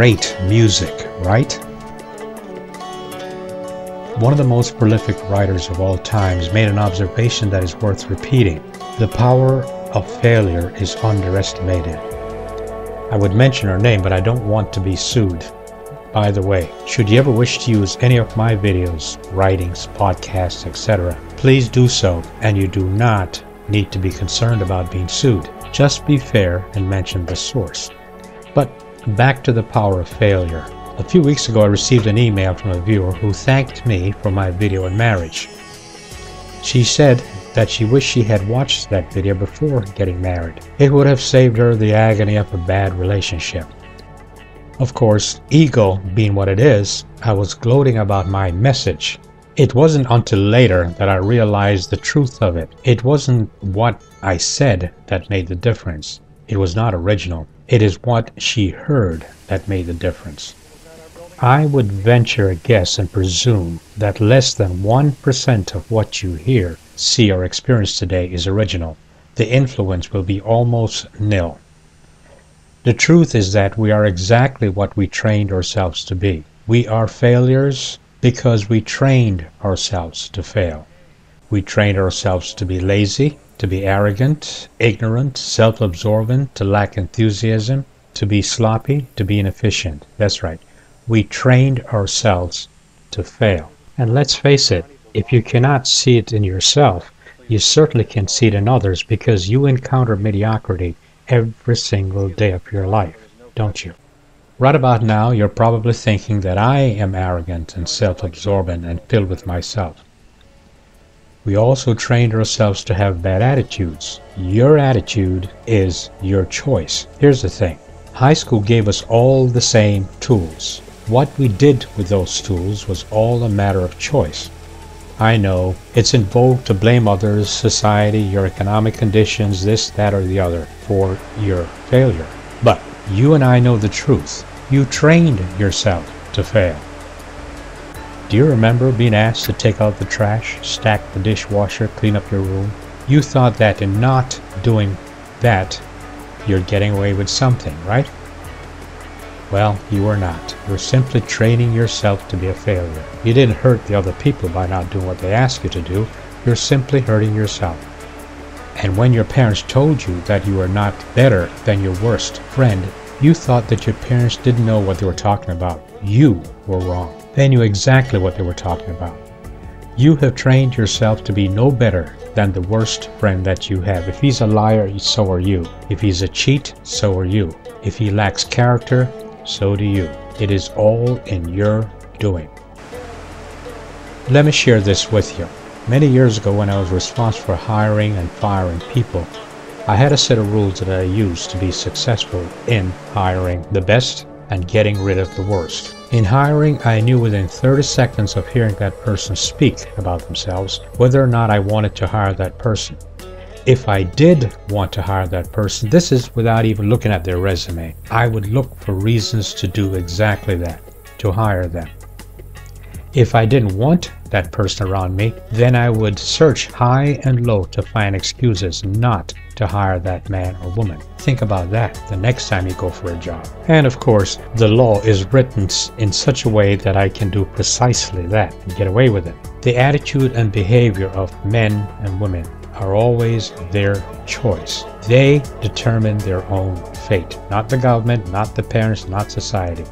great music, right? One of the most prolific writers of all times made an observation that is worth repeating. The power of failure is underestimated. I would mention her name, but I don't want to be sued. By the way, should you ever wish to use any of my videos, writings, podcasts, etc., please do so, and you do not need to be concerned about being sued. Just be fair and mention the source. But back to the power of failure. A few weeks ago I received an email from a viewer who thanked me for my video on marriage. She said that she wished she had watched that video before getting married. It would have saved her the agony of a bad relationship. Of course, ego being what it is, I was gloating about my message. It wasn't until later that I realized the truth of it. It wasn't what I said that made the difference. It was not original. It is what she heard that made the difference. I would venture a guess and presume that less than 1% of what you hear, see, or experience today is original. The influence will be almost nil. The truth is that we are exactly what we trained ourselves to be. We are failures because we trained ourselves to fail. We trained ourselves to be lazy, to be arrogant, ignorant, self-absorbent, to lack enthusiasm, to be sloppy, to be inefficient. That's right. We trained ourselves to fail. And let's face it, if you cannot see it in yourself, you certainly can see it in others, because you encounter mediocrity every single day of your life, don't you? Right about now, you're probably thinking that I am arrogant and self-absorbent and filled with myself. We also trained ourselves to have bad attitudes. Your attitude is your choice. Here's the thing. High school gave us all the same tools. What we did with those tools was all a matter of choice. I know it's in vogue to blame others, society, your economic conditions, this, that, or the other for your failure. But you and I know the truth. You trained yourself to fail. Do you remember being asked to take out the trash, stack the dishwasher, clean up your room? You thought that in not doing that, you're getting away with something, right? Well, you are not. You're simply training yourself to be a failure. You didn't hurt the other people by not doing what they asked you to do. You're simply hurting yourself. And when your parents told you that you were not better than your worst friend, you thought that your parents didn't know what they were talking about. You were wrong. They knew exactly what they were talking about. You have trained yourself to be no better than the worst friend that you have. If he's a liar, so are you. If he's a cheat, so are you. If he lacks character, so do you. It is all in your doing. Let me share this with you. Many years ago, when I was responsible for hiring and firing people, I had a set of rules that I used to be successful in hiring the best and getting rid of the worst. In hiring, I knew within 30 seconds of hearing that person speak about themselves whether or not I wanted to hire that person. If I did want to hire that person, this is without even looking at their resume, I would look for reasons to do exactly that, to hire them. If I didn't want that person around me, then I would search high and low to find excuses not to hire that man or woman. Think about that the next time you go for a job. And of course, the law is written in such a way that I can do precisely that and get away with it. The attitude and behavior of men and women are always their choice. They determine their own fate. Not the government, not the parents, not society.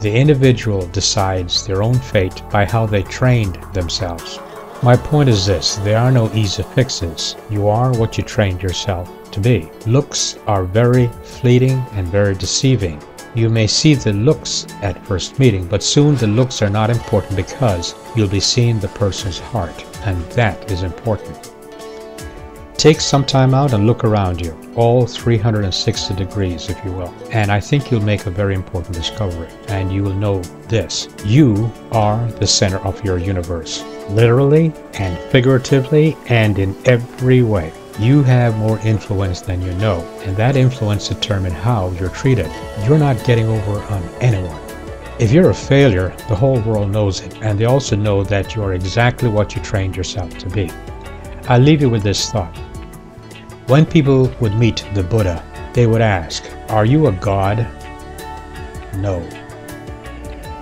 The individual decides their own fate by how they trained themselves. My point is this: there are no easy fixes. You are what you trained yourself to be. Looks are very fleeting and very deceiving. You may see the looks at first meeting, but soon the looks are not important because you'll be seeing the person's heart, and that is important. Take some time out and look around you, all 360 degrees, if you will, and I think you'll make a very important discovery, and you will know this: you are the center of your universe, literally and figuratively and in every way. You have more influence than you know, and that influence determines how you're treated. You're not getting over on anyone. If you're a failure, the whole world knows it, and they also know that you are exactly what you trained yourself to be. I'll leave you with this thought. When people would meet the Buddha, they would ask, "Are you a god?" No.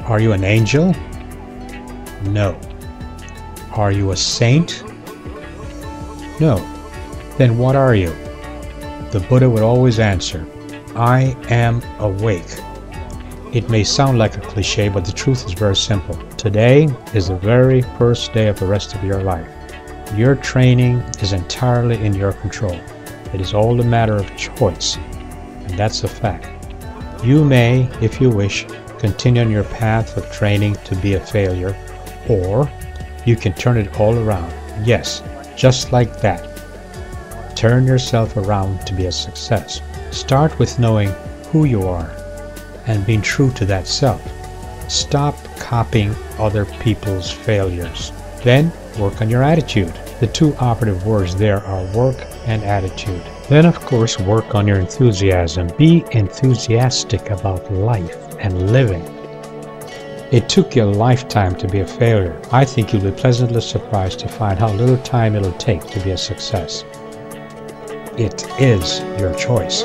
Are you an angel? No. Are you a saint? No. Then what are you? The Buddha would always answer, I am awake. It may sound like a cliche, but the truth is very simple. Today is the very first day of the rest of your life. Your training is entirely in your control. It is all a matter of choice, and that's a fact. You may, if you wish, continue on your path of training to be a failure, or you can turn it all around. Yes, just like that. Turn yourself around to be a success. Start with knowing who you are and being true to that self. Stop copying other people's failures. Then work on your attitude. The two operative words there are work and attitude. Then, of course, work on your enthusiasm. Be enthusiastic about life and living. It took you a lifetime to be a failure. I think you'll be pleasantly surprised to find how little time it'll take to be a success. It is your choice.